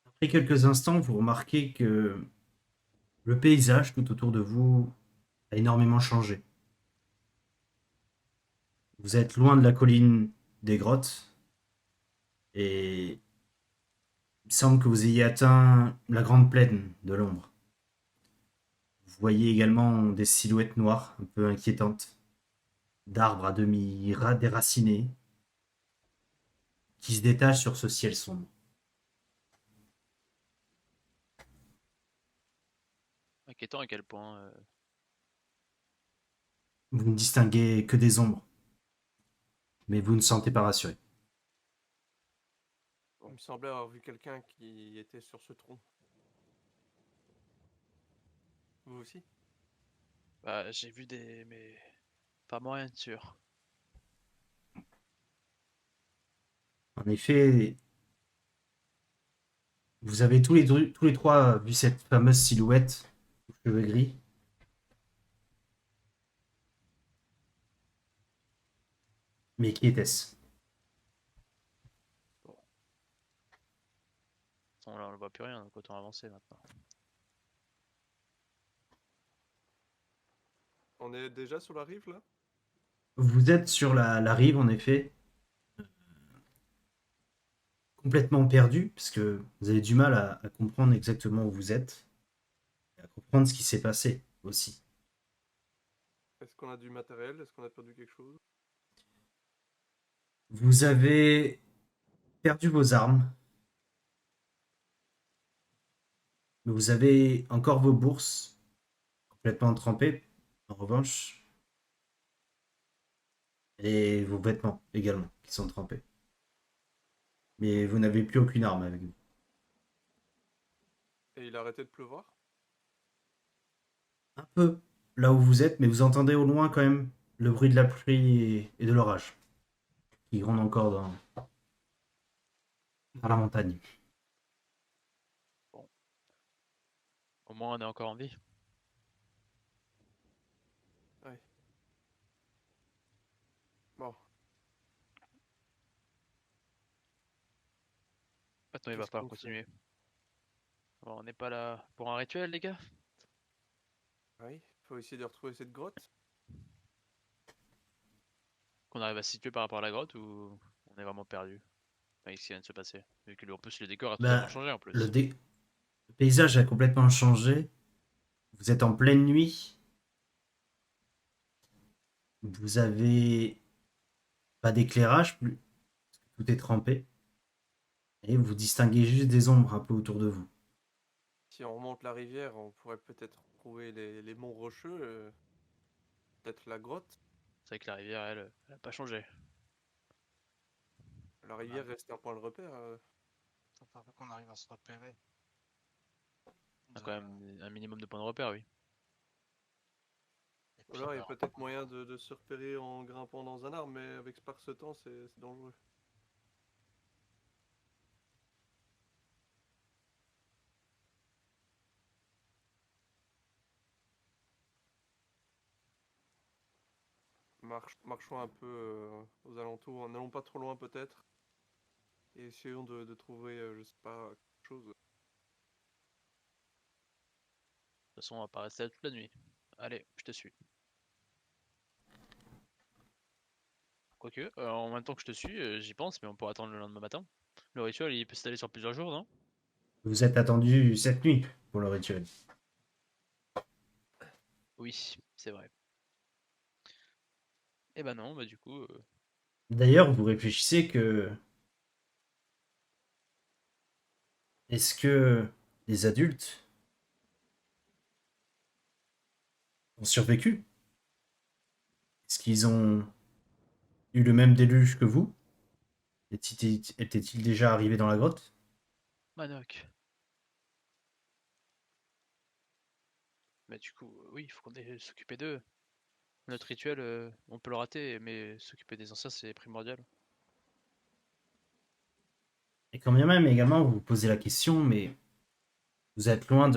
Après quelques instants, vous remarquez que le paysage tout autour de vous a énormément changé. Vous êtes loin de la colline des grottes et il semble que vous ayez atteint la grande plaine de l'ombre. Vous voyez également des silhouettes noires un peu inquiétantes, d'arbres à demi déracinés qui se détachent sur ce ciel sombre. Inquiétant à quel point. Vous ne distinguez que des ombres, mais vous ne sentez pas rassuré. Il me semblait avoir vu quelqu'un qui était sur ce tronc. Vous aussi? Bah, j'ai vu des. Mais. Pas moyen de sûr. En effet, vous avez tous les trois vu cette fameuse silhouette aux cheveux gris. Mais qui était-ce? Bon. De toute façon, là, on ne voit plus rien, donc autant avancer maintenant. On est déjà sur la rive là? Vous êtes sur la rive, en effet, complètement perdu, parce que vous avez du mal à comprendre exactement où vous êtes, et à comprendre ce qui s'est passé aussi. Est-ce qu'on a du matériel? Est-ce qu'on a perdu quelque chose? Vous avez perdu vos armes, mais vous avez encore vos bourses complètement trempées, en revanche, et vos vêtements également, qui sont trempés. Mais vous n'avez plus aucune arme avec vous. Et il a arrêté de pleuvoir? Un peu là où vous êtes, mais vous entendez au loin quand même le bruit de la pluie et de l'orage, qui gronde encore dans la montagne. Bon. Au moins, on est encore en vie. Ouais. Bon, Maintenant, il va qu'est-ce falloir qu'on fait? continuer. Bon, on n'est pas là pour un rituel, les gars. Oui, faut essayer de retrouver cette grotte. Qu'on arrive à se situer par rapport à la grotte ou on est vraiment perdu avec ce qui vient de se passer. Vu que en plus, le décor a totalement Bah, changé en le, plus. dé- le paysage a complètement changé. Vous êtes en pleine nuit. Vous avez pas d'éclairage, tout est trempé. Et vous distinguez juste des ombres un peu autour de vous. Si on remonte la rivière, on pourrait peut-être trouver les monts rocheux, peut-être la grotte. C'est vrai que la rivière, elle a pas changé. La Bah, rivière reste un point de repère. faut pas qu'on arrive à se repérer. On a Nous quand avons- même un minimum de points de repère, oui. Et Ou puis, alors il y a bah, peut-être moyen de se repérer en grimpant dans un arbre, mais avec Sparse-temps, c'est dangereux. Marchons un peu aux alentours, n'allons pas trop loin peut-être, et essayons de trouver, je sais pas, quelque chose. De toute façon, on va pas rester là toute la nuit. Allez, je te suis. Quoique, en même temps que je te suis, j'y pense, mais on pourra attendre le lendemain matin. Le rituel, il peut s'étaler sur plusieurs jours, non? Vous êtes attendu cette nuit pour le rituel. Oui, c'est vrai. Et bah non, bah du coup, D'ailleurs, vous réfléchissez que est-ce que les adultes ont survécu? Est-ce qu'ils ont eu le même déluge que vous? Était-il déjà arrivé dans la grotte? Manoc. Bah du coup, oui, il faut qu'on ait s'occuper d'eux. Notre rituel, on peut le rater, mais s'occuper des anciens, c'est primordial. Et quand bien même également, vous vous posez la question, mais vous êtes loin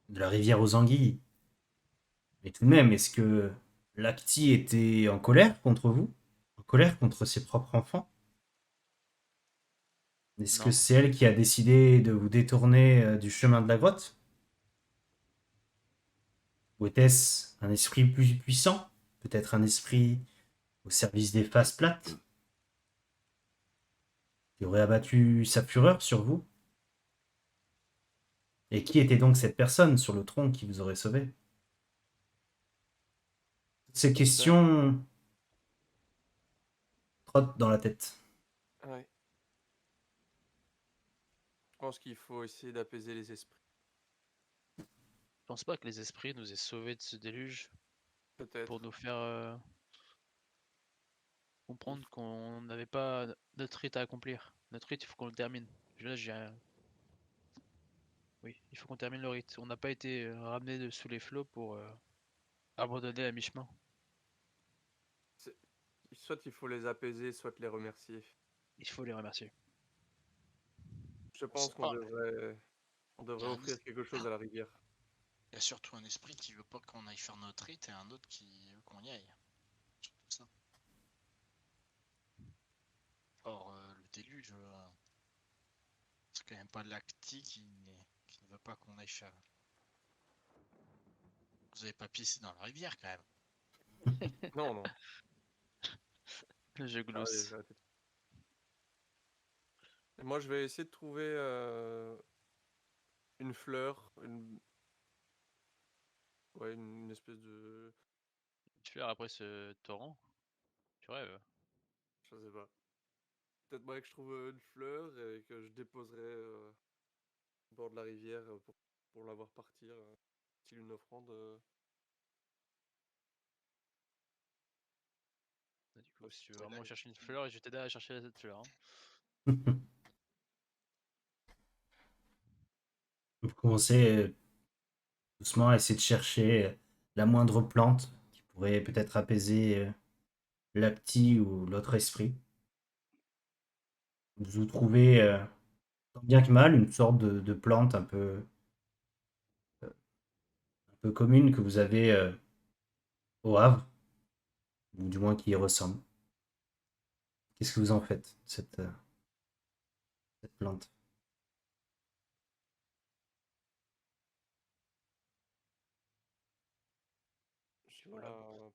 de la rivière aux anguilles. Mais tout de même, est-ce que Lacti était en colère contre vous? En colère contre ses propres enfants? Est-ce que Non, c'est elle qui a décidé de vous détourner du chemin de la grotte? Ou était-ce un esprit plus puissant? Peut-être un esprit au service des faces plates qui aurait abattu sa fureur sur vous? Et qui était donc cette personne sur le tronc qui vous aurait sauvé? Ces Ben, questions trottent dans la tête. ouais. Je pense qu'il faut essayer d'apaiser les esprits. je pense pas que les esprits nous aient sauvés de ce déluge Peut-être. pour nous faire comprendre qu'on n'avait pas notre rite à accomplir. Notre rite, il faut qu'on le termine. Là, oui, il faut qu'on termine le rite. On n'a pas été ramené sous les flots pour abandonner à mi-chemin. C'est- Soit il faut les apaiser, soit les remercier. Il faut les remercier. Je On sait pense qu'on pas. devrait Il y a un offrir quelque chose à la rivière. Il y a surtout un esprit qui veut pas qu'on aille faire notre rite et un autre qui veut qu'on y aille. Surtout ça. Or, le déluge, c'est quand même pas Lacti qui ne veut pas qu'on aille faire. Vous avez pas pissé dans la rivière quand même. Non, non. Je Ah oui, glousse. j'ai arrêté. Et moi, je vais essayer de trouver une fleur, ouais, une espèce de... Tu fais après ce torrent? Tu rêves? Je sais pas. Peut-être moyen que je trouve une fleur et que je déposerai au bord de la rivière pour la voir partir. Style une offrande. Du coup, si tu veux Ouais, vraiment chercher une fleur, je vais t'aider à chercher cette fleur. Vous commencez doucement à essayer de chercher la moindre plante qui pourrait peut-être apaiser l'apti ou l'autre esprit. Vous trouvez, tant bien que mal, une sorte de plante un peu commune que vous avez au Havre, ou du moins qui y ressemble. Qu'est-ce que vous en faites, de cette plante? Je Voilà, la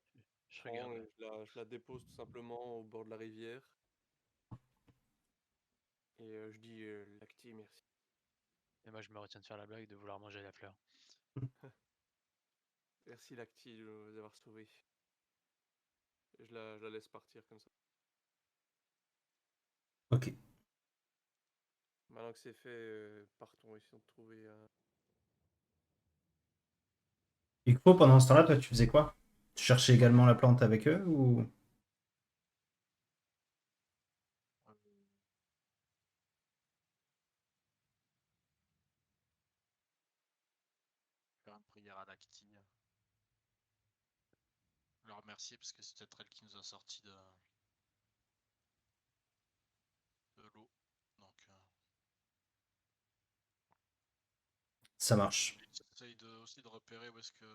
je prends regarde. et je la dépose tout simplement au bord de la rivière. Et je dis Lacti, merci. Et moi, je me retiens de faire la blague de vouloir manger la fleur. Merci Lacti de nous avoir sauvés. Et je la laisse partir comme ça. Ok. Maintenant que c'est fait, partons, essayons de trouver Et Kpo, pendant ce temps-là, toi, tu faisais quoi? Tu cherchais également la plante avec eux ou... Euh, Faire une prière à Lacti. Le remercier parce que c'est peut-être elle qui nous a sortis de l'eau. Donc, Ça marche. j'essaye aussi de repérer où est-ce que.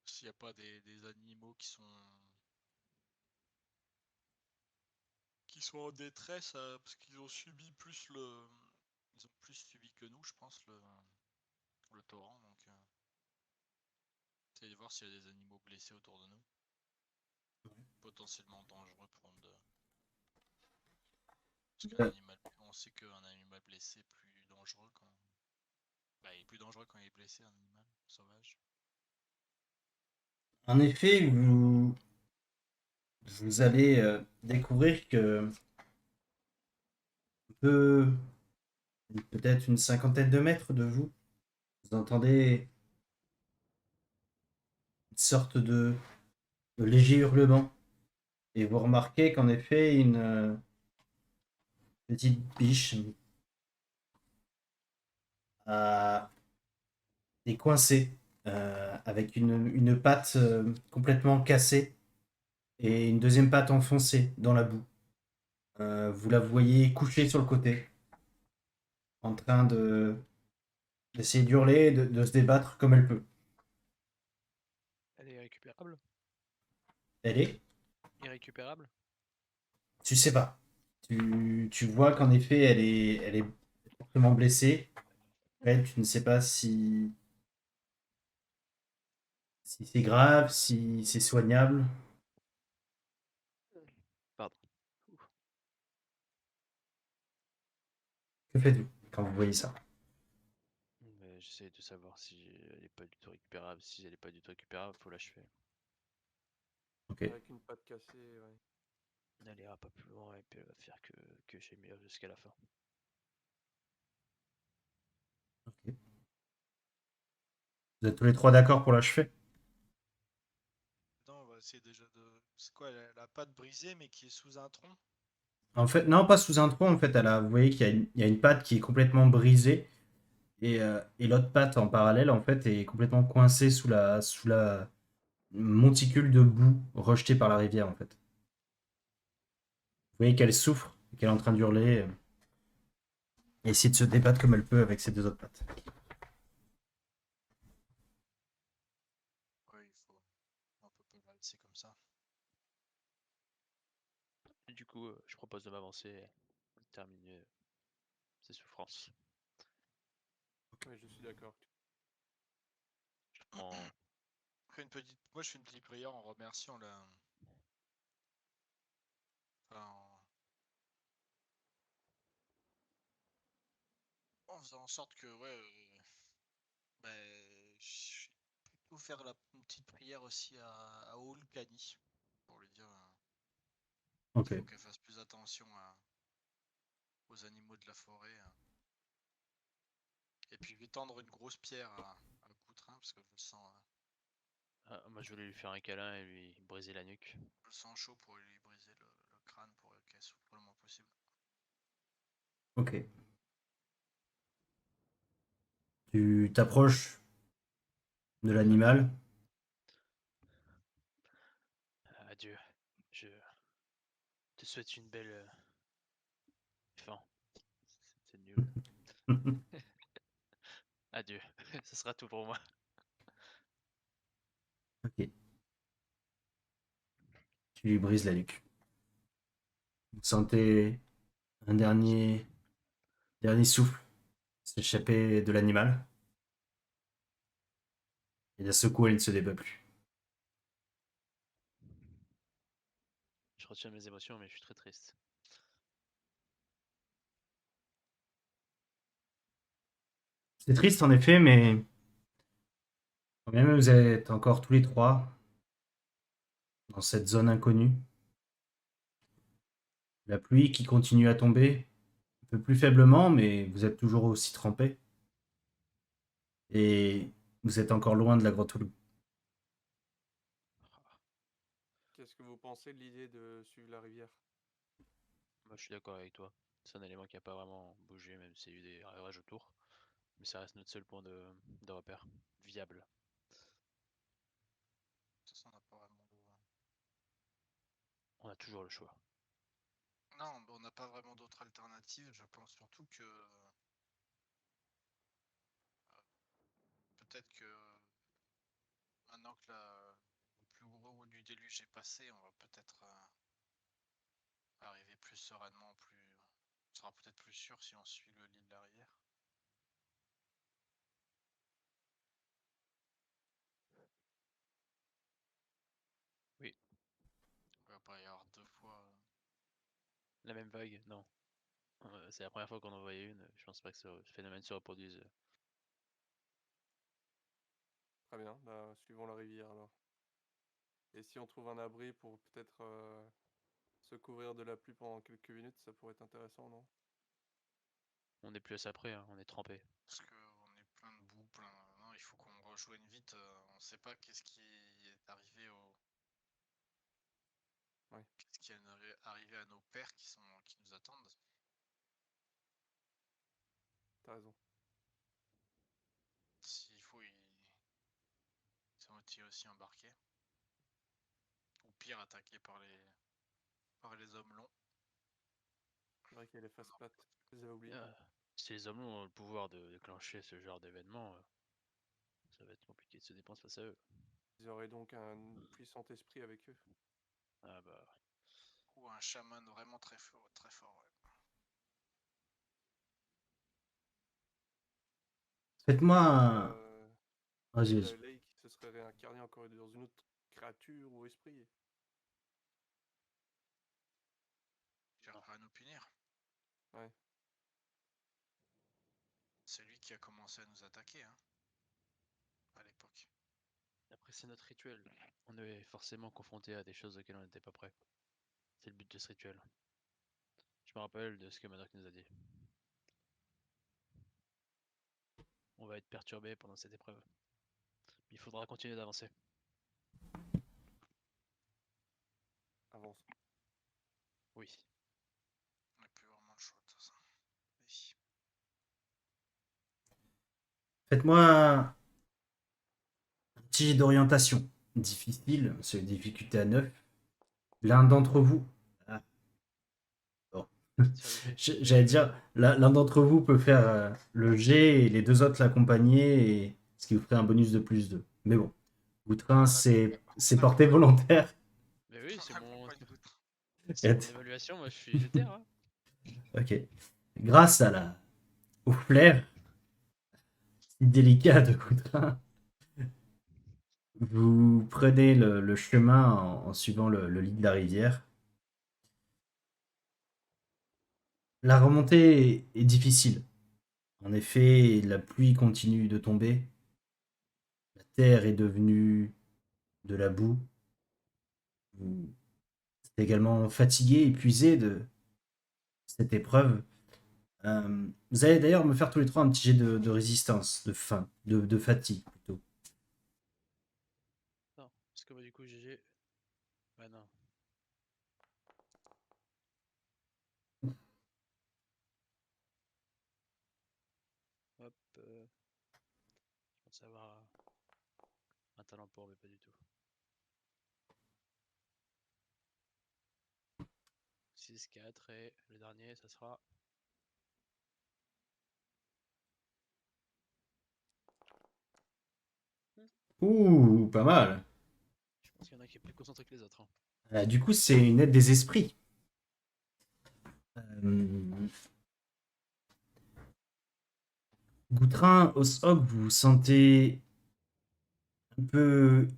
S'il n'y a pas des animaux qui sont en détresse parce qu'ils ont subi plus ils ont plus subi que nous, je pense, le torrent. Donc, essayer de voir s'il y a des animaux blessés autour de nous. Potentiellement dangereux pour nous. Parce qu'un animal, on sait qu'un animal blessé est plus dangereux quand. Bah, il est plus dangereux quand il est blessé, un animal sauvage. En effet, vous allez découvrir que peu, peut-être une cinquantaine de mètres de vous, vous entendez une sorte de léger hurlement. Et vous remarquez qu'en effet, une petite biche est coincée avec une patte complètement cassée et une deuxième patte enfoncée dans la boue. Vous la voyez couchée sur le côté, en train d'essayer d'hurler, de se débattre comme elle peut. Elle est récupérable? Elle est? Irrécupérable? Tu sais pas. Tu vois qu'en effet, elle est fortement blessée. Après, tu ne sais pas si c'est grave, si c'est soignable. Pardon. Ouf. Que faites-vous quand vous voyez ça? Mais j'essaie de savoir si elle est pas du tout récupérable. Si elle est pas du tout récupérable, faut l'achever. Ok. Avec une patte cassée, ouais. Elle ira pas plus loin et puis elle va faire que j'ai mieux jusqu'à la fin. Ok. Vous êtes tous les trois d'accord pour l'achever? Non, on va essayer déjà de. C'est quoi, la patte brisée mais qui est sous un tronc? En fait, non, pas sous un tronc. En fait, vous voyez il y a une patte qui est complètement brisée et l'autre patte en parallèle, en fait, est complètement coincée sous la monticule de boue rejetée par la rivière, en fait. Vous voyez qu'elle souffre, qu'elle est en train d'hurler et essayer de se débattre comme elle peut avec ses deux autres pattes. Oui, il faut. On peut pas la laisser comme ça. Et du coup, je propose de m'avancer et de terminer ses souffrances. Ouais, je suis d'accord. Je prends. Moi, je fais une petite prière en remerciant la. Enfin, en faisant en sorte que, ouais, je vais plutôt faire une petite prière aussi à Olkani pour lui dire Ok. qu'il faut qu'elle fasse plus attention aux animaux de la forêt. Et puis je vais tendre une grosse pierre à Coutrin parce que je le sens, Ah, moi, je voulais lui faire un câlin et lui briser la nuque. je le sens chaud pour lui briser le crâne pour qu'elle souffre le moins possible. Ok. Tu t'approches de l'animal. Adieu. Je te souhaite une belle fin. C'est nul. Adieu. Ce sera tout pour moi. Ok. Tu lui brises la nuque. Vous sentez un dernier souffle s'échapper de l'animal. Et d'un secours, il ne se débat plus. Je retiens mes émotions, mais je suis très triste. C'est triste en effet, mais quand même vous êtes encore tous les trois dans cette zone inconnue. La pluie qui continue à tomber, un peu plus faiblement, mais vous êtes toujours aussi trempés. Et vous êtes encore loin de la grotte Houlou. Qu'est-ce que vous pensez de l'idée de suivre la rivière? Moi, je suis d'accord avec toi. C'est un élément qui n'a pas vraiment bougé, même s'il y a eu des ravages autour. Mais ça reste notre seul point de repère viable. De toute façon, on n'a pas vraiment On a toujours le choix. Non, on n'a pas vraiment d'autres alternatives. Je pense surtout que peut-être que maintenant que le plus gros du déluge est passé, on va peut-être arriver plus sereinement, on sera peut-être plus sûr si on suit le lit de la rivière. Oui, Il va pas y avoir deux fois. la même vague, non. C'est la première fois qu'on en voyait une. Je pense pas que ce phénomène se reproduise. Très bien, bah, suivons la rivière alors. Et si on trouve un abri pour peut-être se couvrir de la pluie pendant quelques minutes, ça pourrait être intéressant, non? On n'est plus à ça près, hein, on est trempé. Parce qu'on est plein de boue, plein. Non, il faut qu'on rejoigne vite. On sait pas qu'est-ce qui est arrivé Ouais, qu'est-ce qui est arrivé à nos pères qui nous attendent. t'as raison. S'il faut, ils sont aussi embarqués. Ou pire, attaqués par les hommes longs. C'est vrai qu'il y a les faces plates, je les avais oubliés. Euh, Si les hommes ont le pouvoir de déclencher ce genre d'événement, ça va être compliqué de se dépenser face à eux. Ils auraient donc un puissant esprit avec eux. Ah bah, Ou un chaman vraiment très fort, ouais. Faites-moi Pourquoi Vas-y, vas-y. Lake se serait réincarné encore dans une autre créature ou esprit? Il viendra à nous punir. Ouais. C'est lui qui a commencé à nous attaquer, hein, à l'époque. après c'est notre rituel. On est forcément confronté à des choses auxquelles on n'était pas prêt. C'est le but de ce rituel. Je me rappelle de ce que Madoc nous a dit. On va être perturbé pendant cette épreuve. Il faudra continuer d'avancer. Avance. Oui. On n'a plus vraiment le choix de toute façon. Oui. Faites-moi un petit jet d'orientation. Difficile, c'est difficulté à 9. L'un d'entre vous. Ah, bon. J'allais dire, l'un d'entre vous peut faire le jet et les deux autres l'accompagner, et ce qui vous ferait un bonus de plus 2. Mais bon, Goutrin, c'est porté volontaire. Mais oui, c'est On mon accompagne Goutrin. évaluation, moi je suis terre. Hein. Ok. Grâce au flair si délicat de Goutrin, vous prenez le chemin en suivant le lit de la rivière. La remontée est difficile. En effet, la pluie continue de tomber. La terre est devenue de la boue. Vous êtes également fatigué, épuisé de cette épreuve. Vous allez d'ailleurs me faire tous les trois un petit jet de résistance, de faim, de fatigue plutôt. Non, parce que moi du coup GG. Bah non. Hop. Je pense avoir un talent pour, mais pas du tout. 6, 4 et le dernier, ça sera. Ouh, pas mal. Je pense qu'il y en a qui est plus concentré que les autres. Hein. Du coup, c'est une aide des esprits. Euh, Goutrin, Osog, vous vous sentez un peu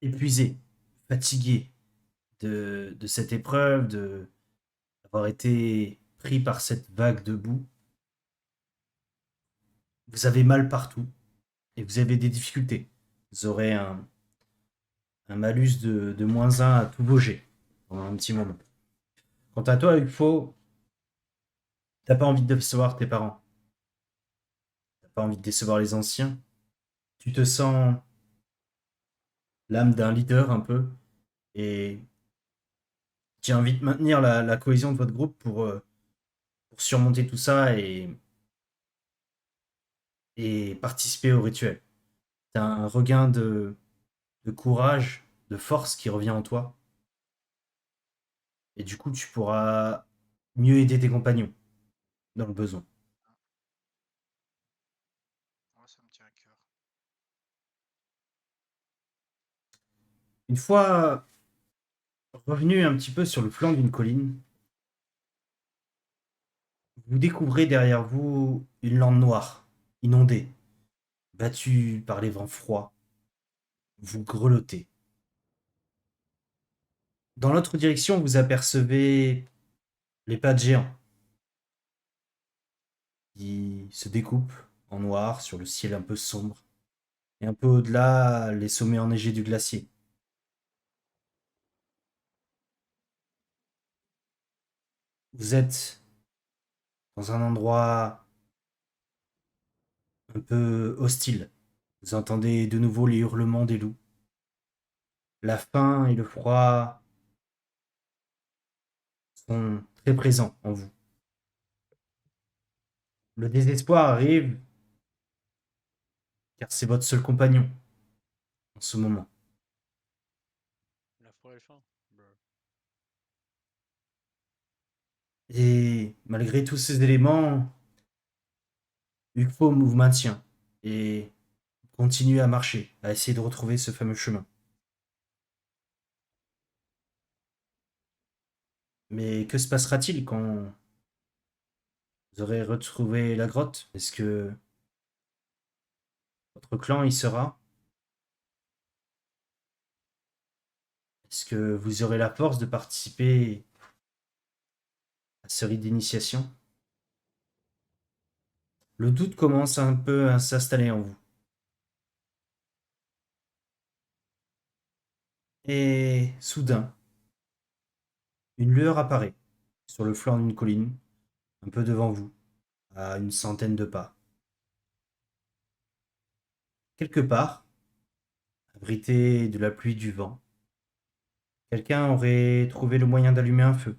épuisé, fatigué de cette épreuve, d'avoir été pris par cette vague de boue. Vous avez mal partout et vous avez des difficultés. Vous aurez un malus de -1 à tous vos jets pendant un petit moment. Quant à toi, Ufo, t'as pas envie de décevoir tes parents. T'as pas envie de décevoir les anciens. Tu te sens l'âme d'un leader un peu et tu as envie de maintenir la cohésion de votre groupe pour surmonter tout ça et participer au rituel. T'as un regain de courage, de force qui revient en toi. Et du coup, tu pourras mieux aider tes compagnons dans le besoin. Moi, ça me tient à cœur. Une fois revenu un petit peu sur le flanc d'une colline, vous découvrez derrière vous une lande noire, inondée, battue par les vents froids. Vous grelottez. Dans l'autre direction, vous apercevez les pas de géants qui se découpent en noir sur le ciel un peu sombre. Et un peu au-delà, les sommets enneigés du glacier. Vous êtes dans un endroit un peu hostile. Vous entendez de nouveau les hurlements des loups. La faim et le froid sont très présents en vous. Le désespoir arrive car c'est votre seul compagnon en ce moment. La forêt et le champ. Brr. Et malgré tous ces éléments, Ukpo vous maintient et continue à marcher, à essayer de retrouver ce fameux chemin. Mais que se passera-t-il quand vous aurez retrouvé la grotte? Est-ce que votre clan y sera? Est-ce que vous aurez la force de participer à ce rite d'initiation? Le doute commence un peu à s'installer en vous. Et soudain, une lueur apparaît sur le flanc d'une colline, un peu devant vous, à une centaine de pas. Quelque part, abrité de la pluie et du vent, quelqu'un aurait trouvé le moyen d'allumer un feu,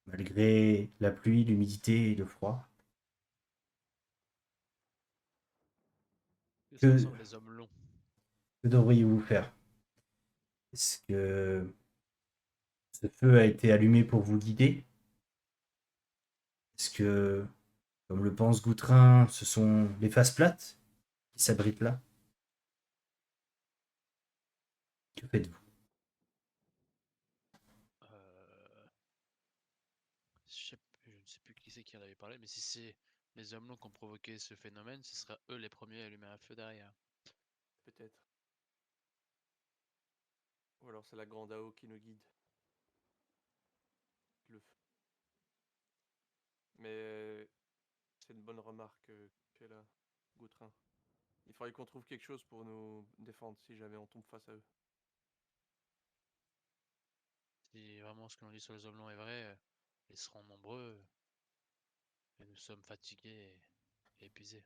malgré la pluie, l'humidité et le froid. Que ça Que, ressemble les hommes longs. que devriez-vous faire? Est-ce que ce feu a été allumé pour vous guider? Est-ce que, comme le pense Goutrin, ce sont les faces plates qui s'abritent là? Que faites-vous? Euh, je ne sais plus qui c'est qui en avait parlé, mais si c'est les hommes longs qui ont provoqué ce phénomène, ce sera eux les premiers à allumer un feu derrière. Peut-être. Ou alors c'est la grande AO qui nous guide. Le feu. Mais c'est une bonne remarque que là, Goutrin. Il faudrait qu'on trouve quelque chose pour nous défendre si jamais on tombe face à eux. Si vraiment ce que l'on dit sur les hommes longs est vrai, ils seront nombreux et nous sommes fatigués et épuisés.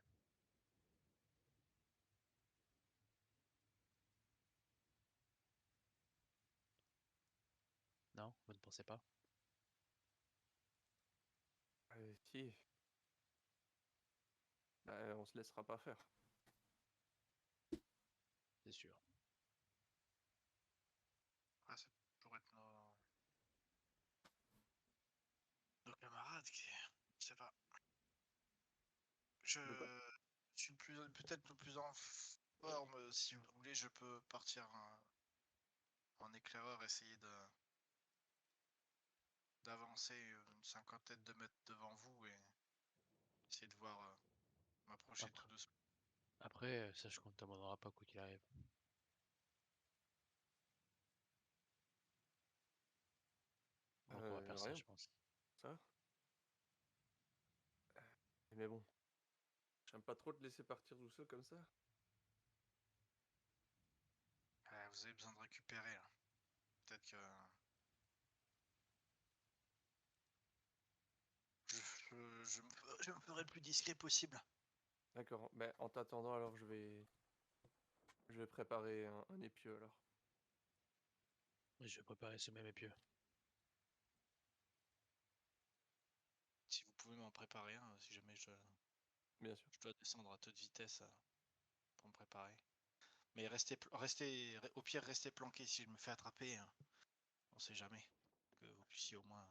Non, vous ne pensez pas? Si, bah, on se laissera pas faire. C'est sûr. Ah, ça pourrait être nos camarades qui. Je sais pas. Je De quoi? suis peut-être le plus en forme. Si vous voulez, je peux partir en éclaireur, essayer d'avancer une cinquantaine de mètres devant vous et essayer de voir m'approcher Après, tout doucement. après, sache qu'on ne t'abandonnera pas quoi qu'il arrive. Bon, on va faire ça, Rien, je pense. ça. Mais bon, j'aime pas trop te laisser partir tout seul comme ça. Vous avez besoin de récupérer, là. Peut-être que je me ferai le plus discret possible. D'accord, ben en t'attendant alors je vais préparer un épieu alors. Et je vais préparer ce même épieu. Si vous pouvez m'en préparer un, si jamais Bien sûr. je dois descendre à toute vitesse pour me préparer. Mais au pire, restez planqué si je me fais attraper. Hein. On sait jamais. Que vous puissiez au moins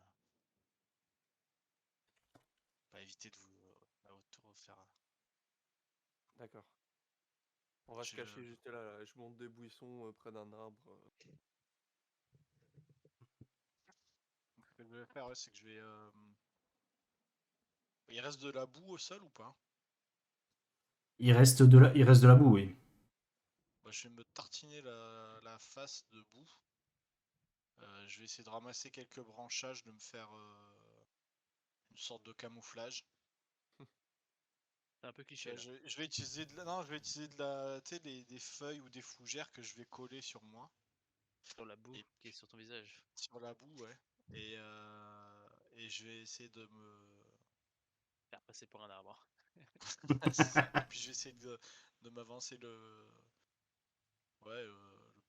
pas éviter de vous faire. D'accord. On va se Je, cacher juste là, là. Je monte des buissons près d'un arbre. Ce que je vais faire, ouais, c'est que je vais. Il reste de la boue au sol ou pas? Il reste de la boue, oui. Bah, je vais me tartiner la face de boue. Je vais essayer de ramasser quelques branchages, de me faire une sorte de camouflage. C'est un peu cliché là. Je vais utiliser de la, non, je vais utiliser de la, tu sais, des feuilles ou des fougères que je vais coller sur moi Sur la boue et qui est sur ton visage. sur la boue, ouais. Et je vais essayer de me, Faire passer pour un arbre. c'est ça. Et puis je vais essayer de m'avancer le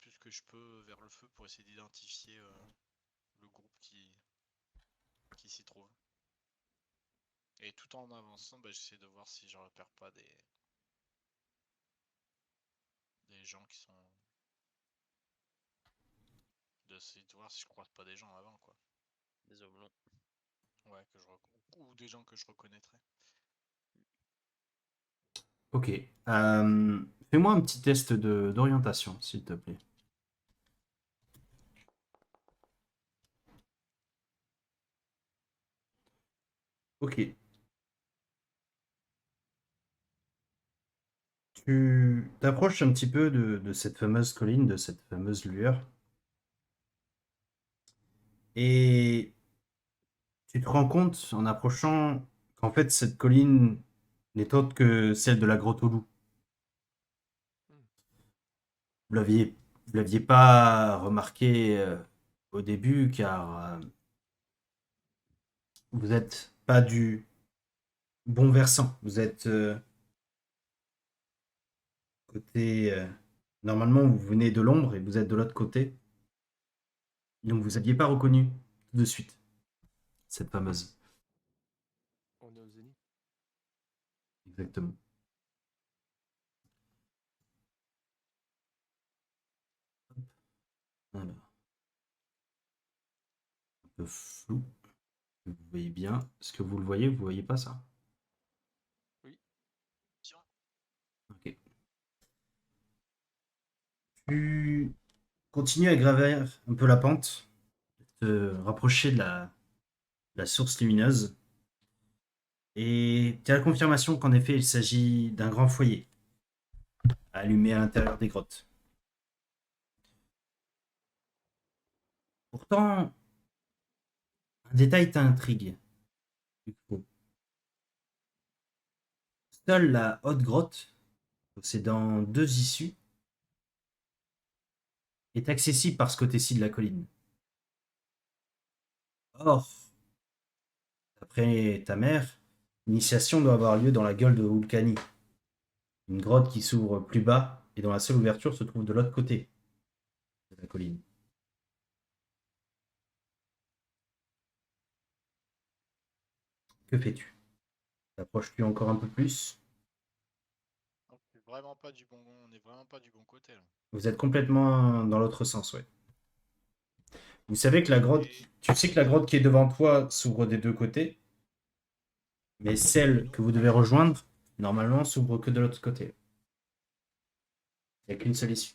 plus que je peux vers le feu pour essayer d'identifier le groupe qui s'y trouve. Et tout en avançant, bah, j'essaie de voir si je repère pas des gens qui sont. D'essayer de voir si je croise pas des gens avant, quoi. Des hommes longs. Ouais, ou des gens que je reconnaîtrais. Ok. Fais-moi un petit test d'orientation, s'il te plaît. Ok. Tu t'approches un petit peu de cette fameuse colline, de cette fameuse lueur. Et tu te rends compte en approchant qu'en fait cette colline n'est autre que celle de la grotte au loup. Hmm. Vous l'aviez, vous l'aviez pas remarqué au début car vous n'êtes pas du bon versant. Vous êtes côté. Normalement, vous venez de l'ombre et vous êtes de l'autre côté. Donc vous n'aviez pas reconnu tout de suite cette fameuse. On est au zénith. Exactement. Alors, un peu flou. Vous voyez bien. Est-ce que vous le voyez? Vous voyez pas ça? Oui. Tiens, Ok. Tu continues à gravir un peu la pente, te rapprocher de la source lumineuse, et tu as la confirmation qu'en effet il s'agit d'un grand foyer allumé à l'intérieur des grottes. Pourtant, un détail t'intrigue. Seule la haute grotte, possédant deux issues, est accessible par ce côté-ci de la colline. Or, d'après ta mère, l'initiation doit avoir lieu dans la gueule de Vulcani, une grotte qui s'ouvre plus bas et dont la seule ouverture se trouve de l'autre côté de la colline. Que fais-tu? T'approches-tu encore un peu plus? on est vraiment pas du bon côté là. Vous êtes complètement dans l'autre sens, ouais. Vous savez que la grotte, Et tu sais que la grotte qui est devant toi s'ouvre des deux côtés, mais celle que vous devez rejoindre, normalement, s'ouvre que de l'autre côté. Il n'y a qu'une seule issue.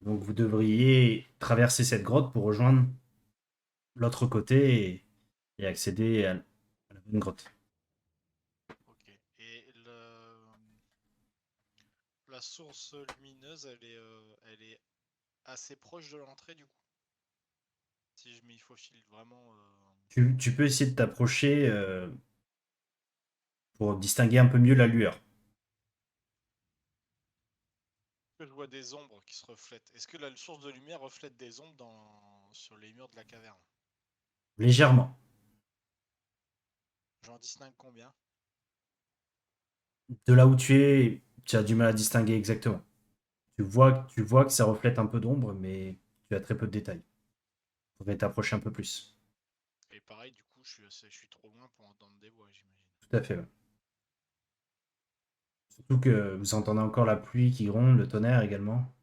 Donc vous devriez traverser cette grotte pour rejoindre l'autre côté et accéder à la bonne grotte. ok. Et la source lumineuse, elle est assez proche de l'entrée du coup. Si je m'y faufile vraiment. Tu peux essayer de t'approcher pour distinguer un peu mieux la lueur. Je vois des ombres qui se reflètent. Est-ce que la source de lumière reflète des ombres sur les murs de la caverne? Légèrement. J'en distingue combien? De là où tu as du mal à distinguer exactement. Tu vois que ça reflète un peu d'ombre, mais tu as très peu de détails. Il faudrait t'approcher un peu plus. Et pareil, du coup, je suis trop loin pour entendre des voix, j'imagine. Tout à fait, ouais. Surtout que vous entendez encore la pluie qui gronde, le tonnerre également.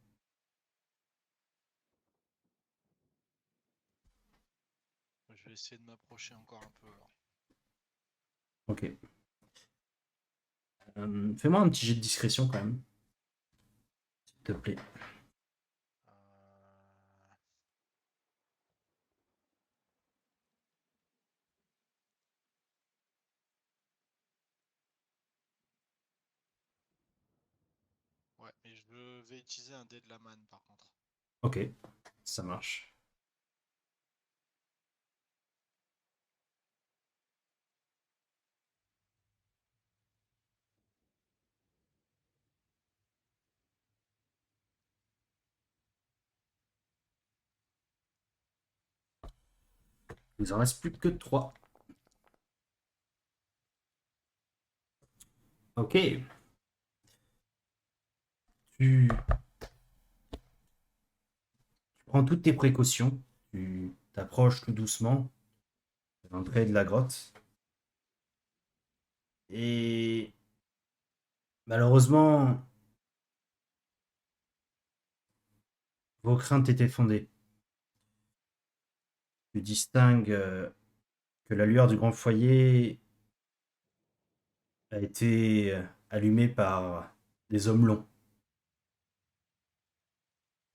Je vais essayer de m'approcher encore un peu alors. Ok. Fais-moi un petit jet de discrétion quand même, s'il te plaît. Euh, Ouais, mais je vais utiliser un dé de la manne par contre. Ok, ça marche. Il vous en reste plus que 3. Ok. Tu prends toutes tes précautions. Tu t'approches tout doucement de l'entrée de la grotte. Et malheureusement, vos craintes étaient fondées. Tu distingues que la lueur du grand foyer a été allumée par des hommes longs.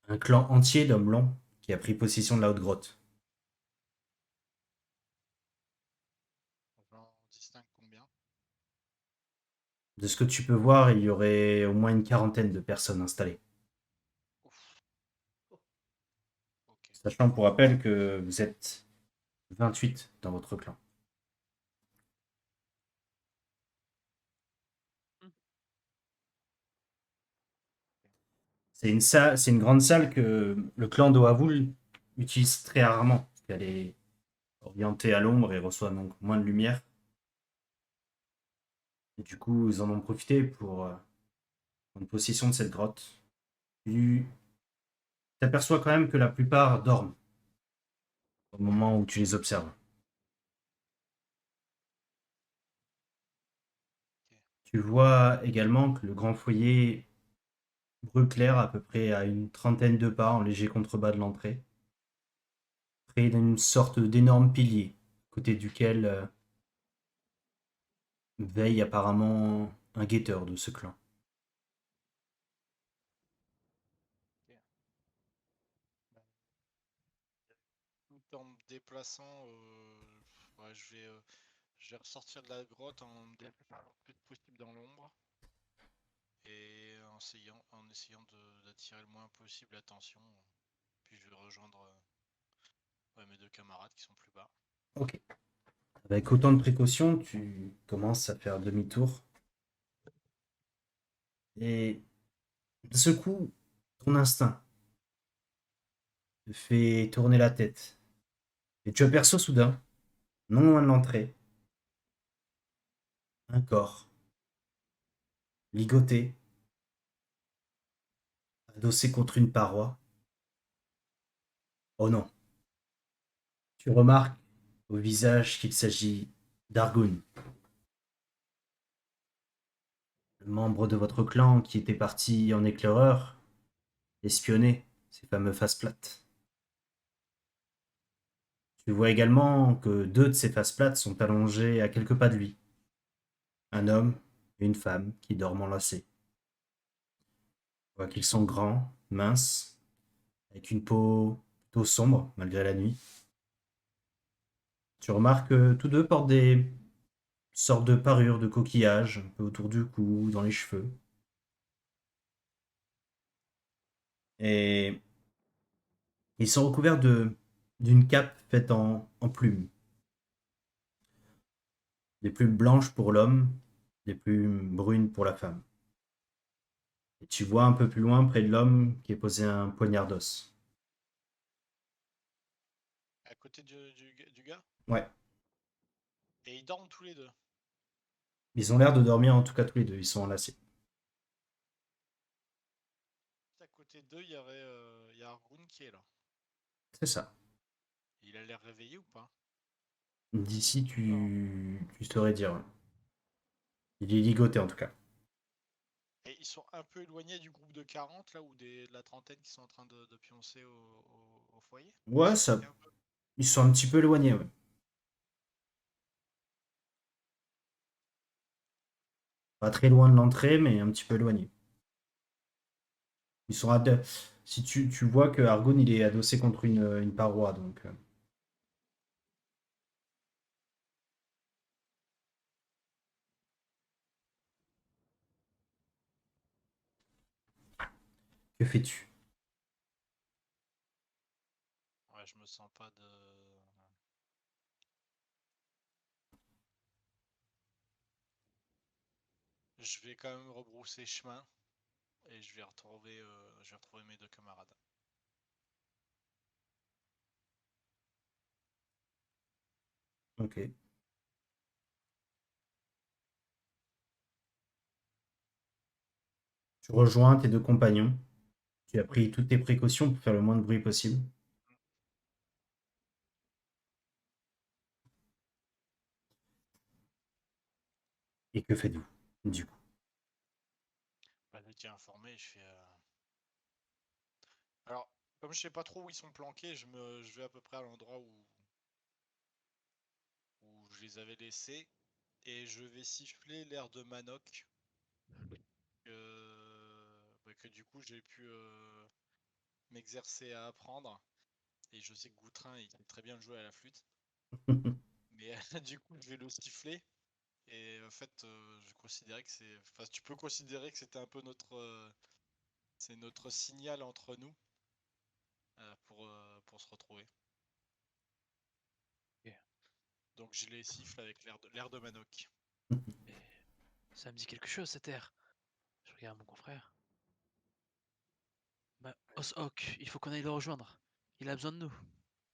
Un clan entier d'hommes longs qui a pris possession de la haute grotte. On en distingue combien? De ce que tu peux voir, il y aurait au moins une quarantaine de personnes installées. Ouf. Ok. Sachant pour rappel que vous êtes 28 dans votre clan. C'est une grande salle que le clan d'Oavul utilise très rarement, parce qu'elle est orientée à l'ombre et reçoit donc moins de lumière. Et du coup, ils en ont profité pour prendre possession de cette grotte. Tu t'aperçois quand même que la plupart dorment au moment où tu les observes. Ok. Tu vois également que le grand foyer brûle clair à peu près à une trentaine de pas en léger contrebas de l'entrée, près d'une sorte d'énorme pilier, à côté duquel veille apparemment un guetteur de ce clan. Ok. Bah, tout en me déplaçant, ouais, je vais ressortir de la grotte en me déplaçant le plus possible dans l'ombre et en essayant d'attirer le moins possible l'attention. Puis je vais rejoindre ouais, mes deux camarades qui sont plus bas. Ok. Avec autant de précautions, tu commences à faire demi-tour. Et de ce coup, ton instinct te fait tourner la tête. Et tu aperçois soudain, non loin de l'entrée, un corps, ligoté, adossé contre une paroi. Oh non, tu remarques au visage qu'il s'agit d'Argun, le membre de votre clan qui était parti en éclaireur, espionner ces fameux faces plates. Tu vois également que deux de ces faces plates sont allongés à quelques pas de lui. Un homme et une femme qui dorment enlacés. Tu vois qu'ils sont grands, minces, avec une peau plutôt sombre malgré la nuit. Tu remarques que tous deux portent des sortes de parures de coquillage un peu autour du cou, dans les cheveux. Et ils sont recouverts d'une cape faite en plumes. Des plumes blanches pour l'homme, des plumes brunes pour la femme. Et tu vois un peu plus loin, près de l'homme, qui est posé un poignard d'os. À côté du gars. Ouais. Et ils dorment tous les deux. Ils ont l'air de dormir en tout cas tous les deux, ils sont enlacés. À côté d'eux, il y a Argun qui est là. C'est ça. Il a l'air réveillé ou pas? D'ici, tu saurais dire. Ouais. Il est ligoté en tout cas. Et ils sont un peu éloignés du groupe de 40 là, ou de la trentaine qui sont en train de pioncer au foyer? Ils Ouais, sont ça, éloignés un peu? ils sont un petit peu éloignés. Ouais. Pas très loin de l'entrée, mais un petit peu éloignés. Ils sont à deux. Si tu vois que Argon il est adossé contre une paroi, donc que fais-tu? Ouais, je me sens pas de. Je vais quand même rebrousser chemin et je vais retrouver mes deux camarades. Ok. Tu rejoins tes deux compagnons. Tu as pris toutes tes précautions pour faire le moins de bruit possible. Et que faites-vous, du coup? Bah, je tiens informé, je fais. Alors, comme je sais pas trop où ils sont planqués, je vais à peu près à l'endroit où les avais laissés. Et je vais siffler l'air de Manoc. Que du coup j'ai pu m'exercer à apprendre. Et je sais que Goutrin il sait très bien jouer à la flûte. Mais du coup je vais le siffler. Et en fait je considérais que c'est. Enfin tu peux considérer que c'était un peu c'est notre signal entre nous pour se retrouver. Ok. Donc je les siffle avec l'air de Manoc. Et ça me dit quelque chose cet air. Je regarde mon confrère. Bah, Os-Hawk, il faut qu'on aille le rejoindre. Il a besoin de nous.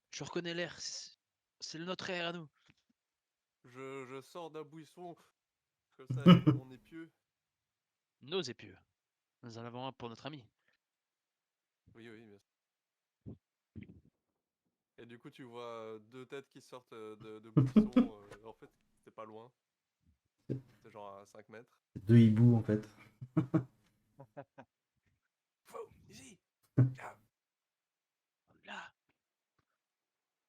Je reconnais l'air. C'est le notre air à nous. Je sors d'un buisson comme ça avec mon épieu. Nos épieux. Nous en avons un pour notre ami. Oui, oui, bien sûr. Et du coup, tu vois deux têtes qui sortent de buissons. En fait, c'était pas loin. C'était genre à 5 mètres. Deux hiboux, en fait. Fou, ici. Là.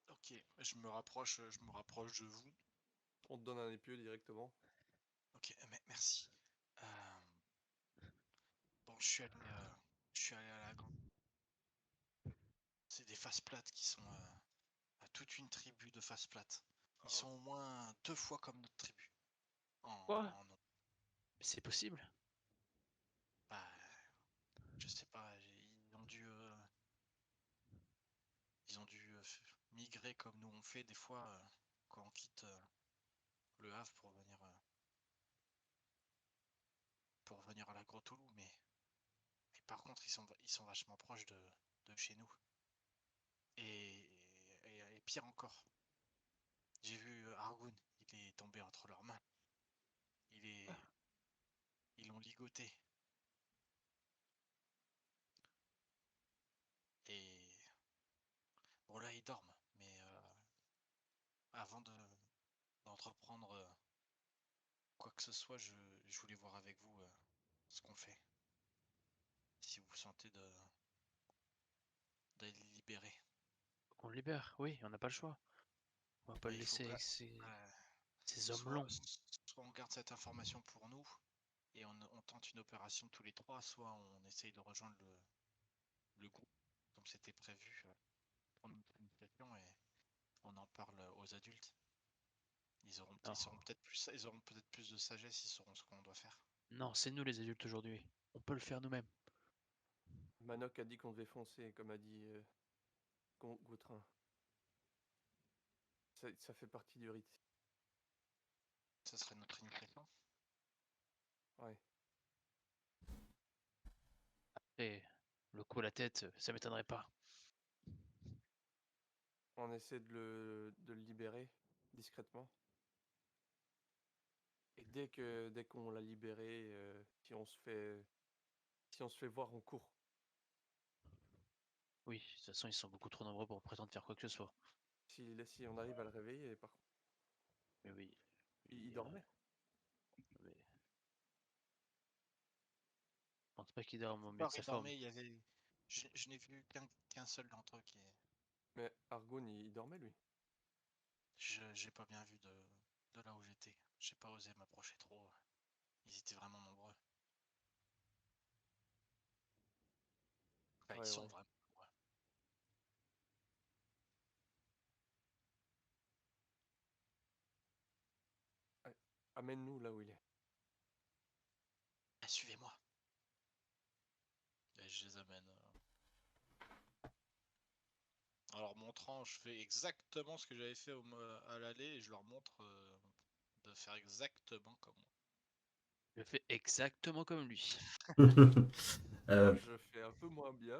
Ok, je me rapproche de vous. On te donne un épieu directement. Ok, merci. Bon, je suis allé à la grande. C'est des faces plates qui sont à toute une tribu de faces plates. Ils sont au moins 2 fois comme notre tribu. Quoi? En nombre. Mais c'est possible. Bah, je sais pas, ils ont dû migrer comme nous on fait des fois quand on quitte le Havre pour venir à la Grotte Toulou, mais par contre ils sont vachement proches de chez nous. Et pire encore, j'ai vu Argun, il est tombé entre leurs mains. Ils l'ont ligoté. Et bon là ils dorment, mais avant d'entreprendre quoi que ce soit, je voulais voir avec vous ce qu'on fait. Si vous sentez d'aller les libérer. Qu'on le libère. Oui, on n'a pas le choix. On va pas le Il faut laisser avec euh, ces hommes longs. soit on garde cette information pour nous et on tente une opération tous les trois, soit on essaye de rejoindre le groupe comme c'était prévu, prendre notre initiation et on en parle aux adultes. Ils auront peut-être plus de sagesse, ils sauront ce qu'on doit faire. Non, c'est nous les adultes aujourd'hui. On peut le faire nous-mêmes. Manoc a dit qu'on devait foncer, comme a dit Gautrin. Ça fait partie du rite. Ça serait notre initiation. Ouais. Et le coup à la tête, ça m'étonnerait pas. On essaie de le libérer discrètement. Et dès qu'on l'a libéré, si on se fait voir, on court. Oui, de toute façon, ils sont beaucoup trop nombreux pour prétendre faire quoi que ce soit. Si on arrive à le réveiller, par contre, Mais oui. il dormait. Mais... Je pense pas qu'il dorme au mieux de Alors, sa il forme. dormait, je n'ai vu qu'un seul d'entre eux qui est. Mais Argon, il dormait, lui. J'ai pas bien vu de là où j'étais. J'ai pas osé m'approcher trop. Ils étaient vraiment nombreux. Enfin, Ouais, ils sont ouais. vraiment nombreux. Ouais. Amène-nous là où il est. Suivez-moi. Et je les amène. En leur montrant, je fais exactement ce que j'avais fait à l'aller et je leur montre de faire exactement comme moi. Je fais exactement comme lui. Euh, Moi, je fais un peu moins bien.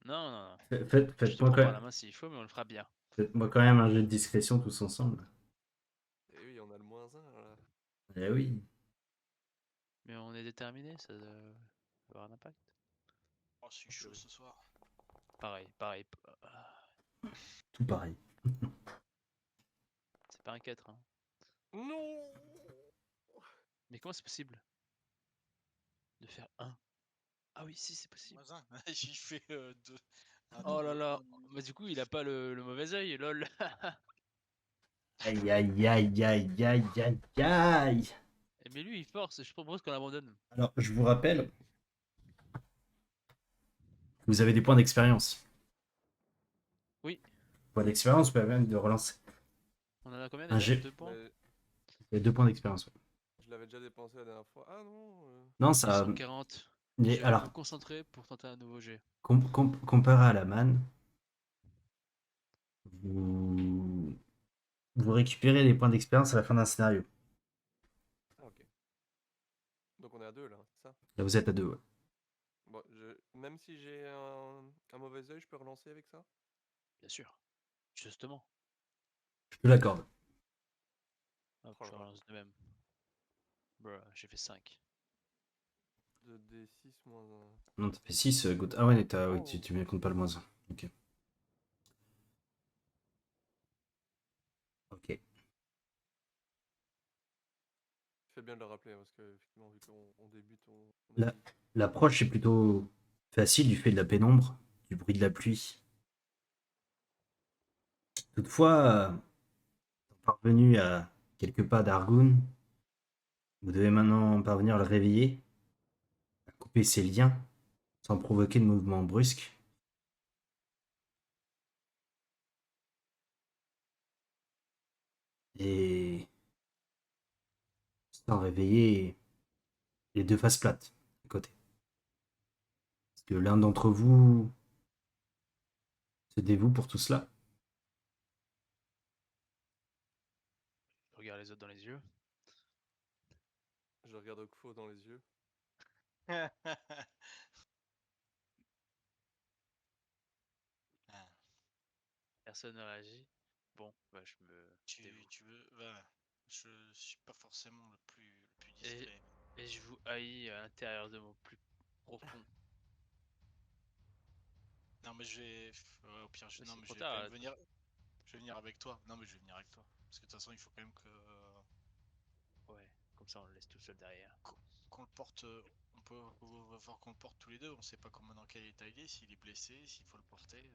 Non, non, non. faites- Je te Faites-moi prends quand par la même, main s'il faut, mais on le fera bien. faites-moi quand même un jeu de discrétion tous ensemble. Et oui, on a le -1 là. Eh oui, Mais on est déterminé, ça doit avoir un impact. Oh, c'est chaud ce soir. Pareil, pareil. tout pareil. C'est pas un 4, hein. Non. Mais comment c'est possible de faire 1? Ah oui, si, c'est possible. Moins un. J'y fais deux. Un Oh là double là. un. Bah du coup, il a pas le mauvais œil, lol. Aïe, aïe, aïe, aïe, aïe, aïe, aïe. Mais lui, il force, je propose qu'on l'abandonne. Alors, je vous rappelle que vous avez des points d'expérience. Oui. Points d'expérience permettent de relancer. On en a combien Un déjà? jet. 2 points? Mais Il y a 2 points d'expérience. Ouais. je l'avais déjà dépensé la dernière fois. Ah non. Non, ça. 640. Je vais Alors, me concentrer pour tenter un nouveau jet. comparé à la manne, vous... vous récupérez les points d'expérience à la fin d'un scénario. Ah ok. Donc on est à 2 là, c'est ça? Là, vous êtes à 2. Ouais. Bon, même si j'ai un mauvais œil, je peux relancer avec ça? Bien sûr. Justement. Je te l'accorde. Hop, Oh je là là. relance de même. J'ai fait 5. 2d6 moins 1. Non, t'as fait 6. Ah ouais, oui, Oh. tu me comptes pas le moins 1. Ok. Ok. Fais bien de le rappeler, hein, parce que effectivement, vu qu'on débute, on Là. oublie. L'approche est plutôt facile du fait de la pénombre, du bruit de la pluie. Toutefois, parvenu à quelques pas d'Argoun, vous devez maintenant parvenir à le réveiller, à couper ses liens sans provoquer de mouvement brusque. Et sans réveiller les deux faces plates à côté. Parce que l'un d'entre vous se dévoue pour tout cela. Je regarde les autres dans les yeux. Je regarde Okfo dans les yeux. Ah, Personne ne réagit. Bon, bah je me dévoue. tu veux. Bah, je suis pas forcément le plus Et, discret. et je vous haïs à l'intérieur de mon plus profond. Non, mais je vais. Ouais, au pire, Mais non, c'est mais trop je vais quand tard. même venir. Je vais venir avec toi. Non, mais je vais venir avec toi. Parce que de toute façon, il faut quand même que. Ouais, comme ça on le laisse tout seul derrière. Qu'on le porte. Va falloir qu'on le porte tous les deux. On sait pas comment dans quel état il est, s'il est blessé, s'il faut le porter.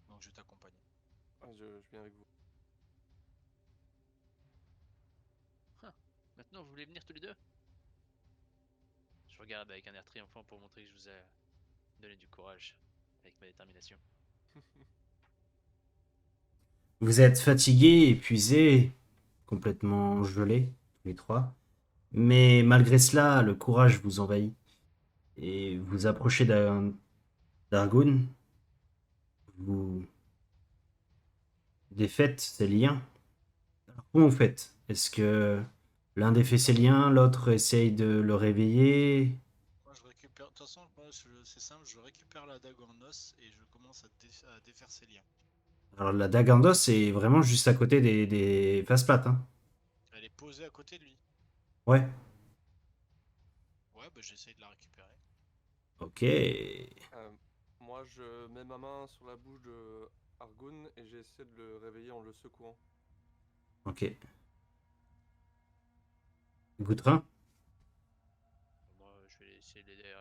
Donc je vais t'accompagner. Ah, je viens avec vous. Maintenant vous voulez venir tous les deux? Je regarde avec un air triomphant pour montrer que je vous ai donné du courage avec ma détermination. Vous êtes fatigués, épuisés, complètement gelés, tous les trois. Mais malgré cela, le courage vous envahit. Et vous approchez d'Argoun. Vous défaites ces liens. Alors, comment vous faites? Est-ce que l'un défait ses liens, l'autre essaye de le réveiller? Moi je récupère. De toute façon, c'est simple, je récupère la dague en os et je commence à défaire ses liens. Alors la dague en os est vraiment juste à côté des faces plates. Hein. Elle est posée à côté de lui. Ouais. Ouais, bah j'essaye de la récupérer. Ok. Moi, je mets ma main sur la bouche de Argun et j'essaie de le réveiller en le secouant. Ok. Goutrin? Moi je vais essayer de l'aider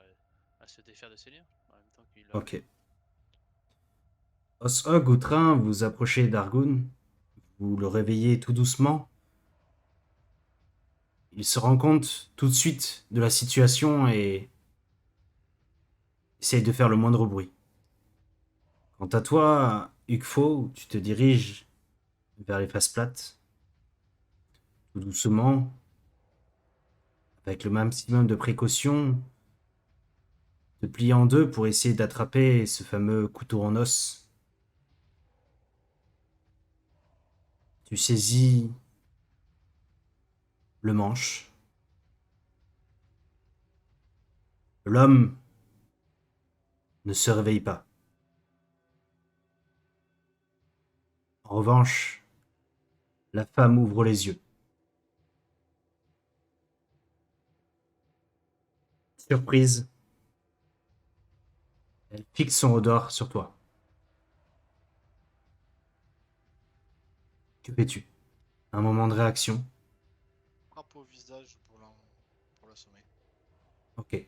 à se défaire de ses liens en même temps qu'il a. Ok. Os-Og, Goutrin, vous approchez d'Argoun. Vous le réveillez tout doucement. Il se rend compte tout de suite de la situation et essaye de faire le moindre bruit. Quant à toi, Ukfo, tu te diriges vers les faces plates, tout doucement, avec le maximum de précaution, te plier en deux pour essayer d'attraper ce fameux couteau en os. Tu saisis le manche. L'homme ne se réveille pas. En revanche, la femme ouvre les yeux. Surprise, elle fixe son regard sur toi. Que fais-tu? Un moment de réaction. Frappe au visage pour l'assommer. Ok.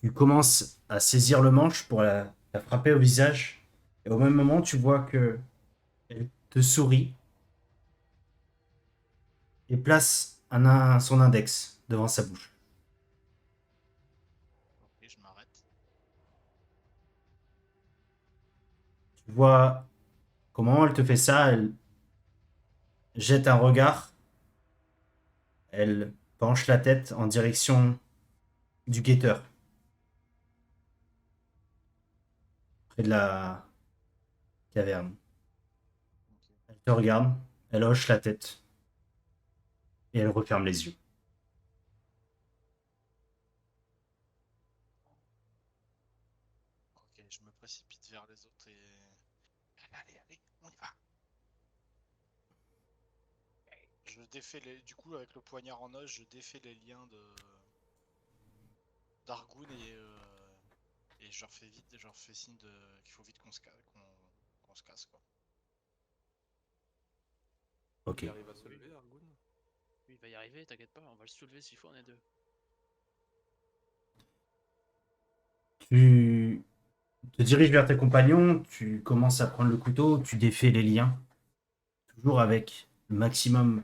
Tu commences à saisir le manche pour la frapper au visage. Et au même moment, tu vois que elle te sourit et place son index devant sa bouche. Ok, je m'arrête. Tu vois comment elle te fait ça, elle jette un regard, elle penche la tête en direction du guetteur, près de la caverne. Ok. Elle te regarde, elle hoche la tête et elle referme les yeux. Ok, je me précipite vers les autres et... Allez, allez, on y va. Je défais les... Du coup, avec le poignard en os, je défais les liens de... d'Argoun et je leur fais vite, je leur fais signe de... qu'il faut vite qu'on se casse, quoi. Ok. Il arrive à se lever, Argoun? Oui, il va y arriver, t'inquiète pas, on va le soulever s'il faut, on est deux. Tu te diriges vers tes compagnons, tu commences à prendre le couteau, tu défais les liens, toujours avec le maximum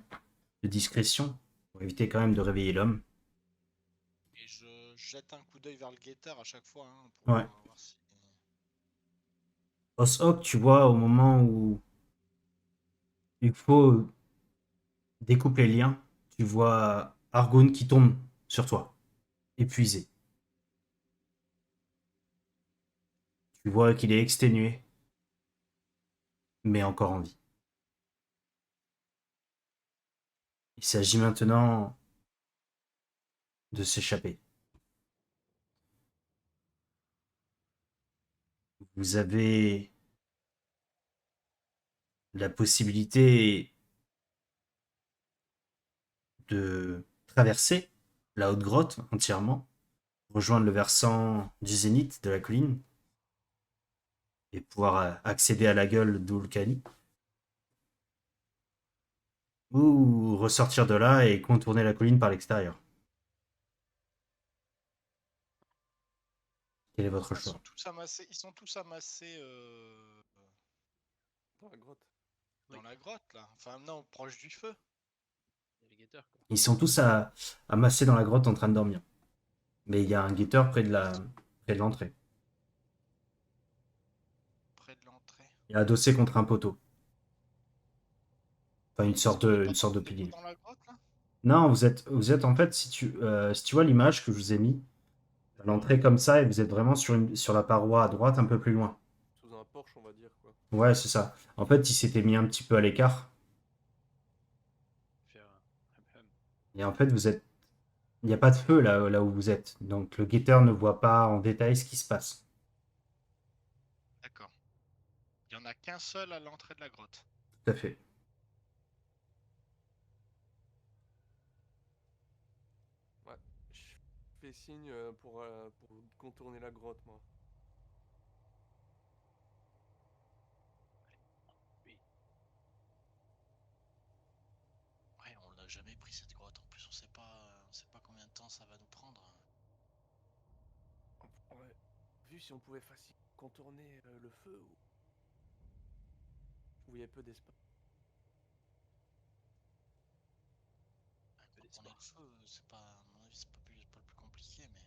de discrétion, pour éviter quand même de réveiller l'homme. Et je jette un coup d'œil vers le guetteur à chaque fois, hein, pour Ouais. voir si... Os-Hawk, tu vois, au moment où il faut découpe les liens, tu vois Argon qui tombe sur toi, épuisé. Tu vois qu'il est exténué, mais encore en vie. Il s'agit maintenant de s'échapper. Vous avez la possibilité de traverser la haute grotte entièrement, rejoindre le versant du zénith de la colline et pouvoir accéder à la gueule d'Ulkani, ou ressortir de là et contourner la colline par l'extérieur. Quel est votre Ils choix? sont tous amassés, Dans la grotte. dans Oui. la grotte, là. Enfin, non, proche du feu. Il y a les guetteurs, quoi. Ils sont tous amassés dans la grotte en train de dormir. Mais il y a un guetteur près de l'entrée. Près de l'entrée. Il est adossé contre un poteau. Enfin, Ils sont même une pas sorte de tous pilier. dans la grotte, là? Non, vous êtes en fait, si tu vois l'image que je vous ai mis, à l'entrée comme ça, et vous êtes vraiment sur la paroi à droite, un peu plus loin. Sous un porche, on va dire, quoi. Ouais, c'est ça. En fait, il s'était mis un petit peu à l'écart. Faire un hum. Et en fait, il n'y a pas de feu là où vous êtes. Donc, le guetteur ne voit pas en détail ce qui se passe. D'accord. Il y en a qu'un seul à l'entrée de la grotte. Tout à fait. Ouais. Je fais signe pour contourner la grotte, moi. Oui, Ouais, on l'a jamais pris cette grotte. En plus, on sait pas combien de temps ça va nous prendre. On aurait vu si on pouvait facilement contourner le feu où il y a peu d'espace. Ouais, peu contourner d'espoir. le feu, c'est pas, à mon avis, pas le plus compliqué, mais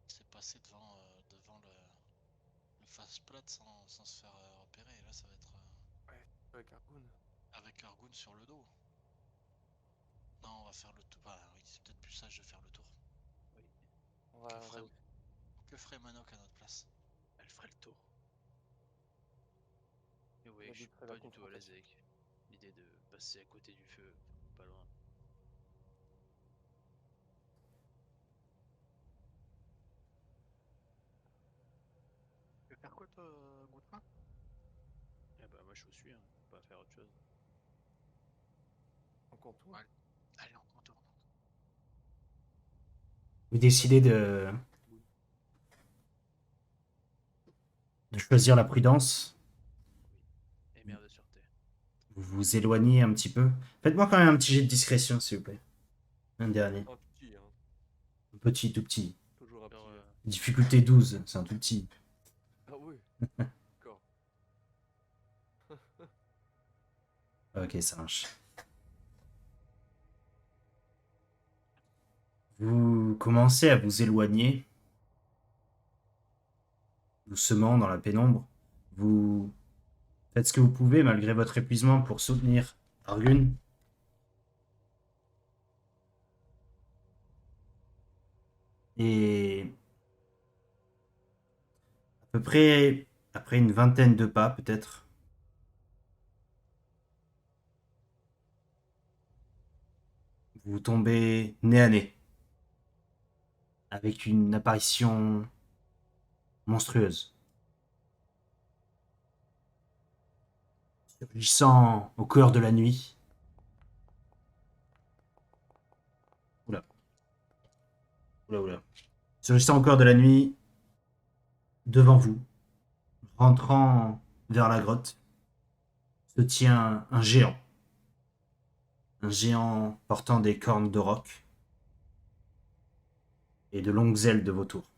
c'est passer devant le faceplat sans se faire repérer. Et là, ça va être Ouais, avec Argoun. avec Argoun sur le dos. Non, on va faire le tour. Bah oui, c'est peut-être plus sage de faire le tour. Oui, On va... Que ferait Manok à notre place? elle ferait le tour. Mais oui, On je suis éviterait la pas du tout à l'aise confrontation. avec l'idée de passer à côté du feu, pas loin. Tu veux faire quoi, toi, Goutrin? Eh bah moi je vous suis, hein. Pas faire autre chose. On contourne. Ouais. Allez, on contourne. Vous décidez de choisir la prudence. Oui. Et merde de sûreté. Vous vous éloignez un petit peu. Faites-moi quand même un petit jet de discrétion, s'il vous plaît. Un dernier. Un petit, hein. Un petit, tout petit. Toujours un petit. Alors, Difficulté 12, c'est un tout petit. Ah oui. D'accord. Ok, ça marche. Vous commencez à vous éloigner doucement dans la pénombre. Vous faites ce que vous pouvez malgré votre épuisement pour soutenir Argun. Et à peu près après une vingtaine de pas peut-être, vous tombez nez à nez avec une apparition monstrueuse. Surgissant au cœur de la nuit. Oula, oula, oula. Surgissant au cœur de la nuit, devant vous, rentrant vers la grotte, se tient un géant. Un géant portant des cornes de roc et de longues ailes de vautour.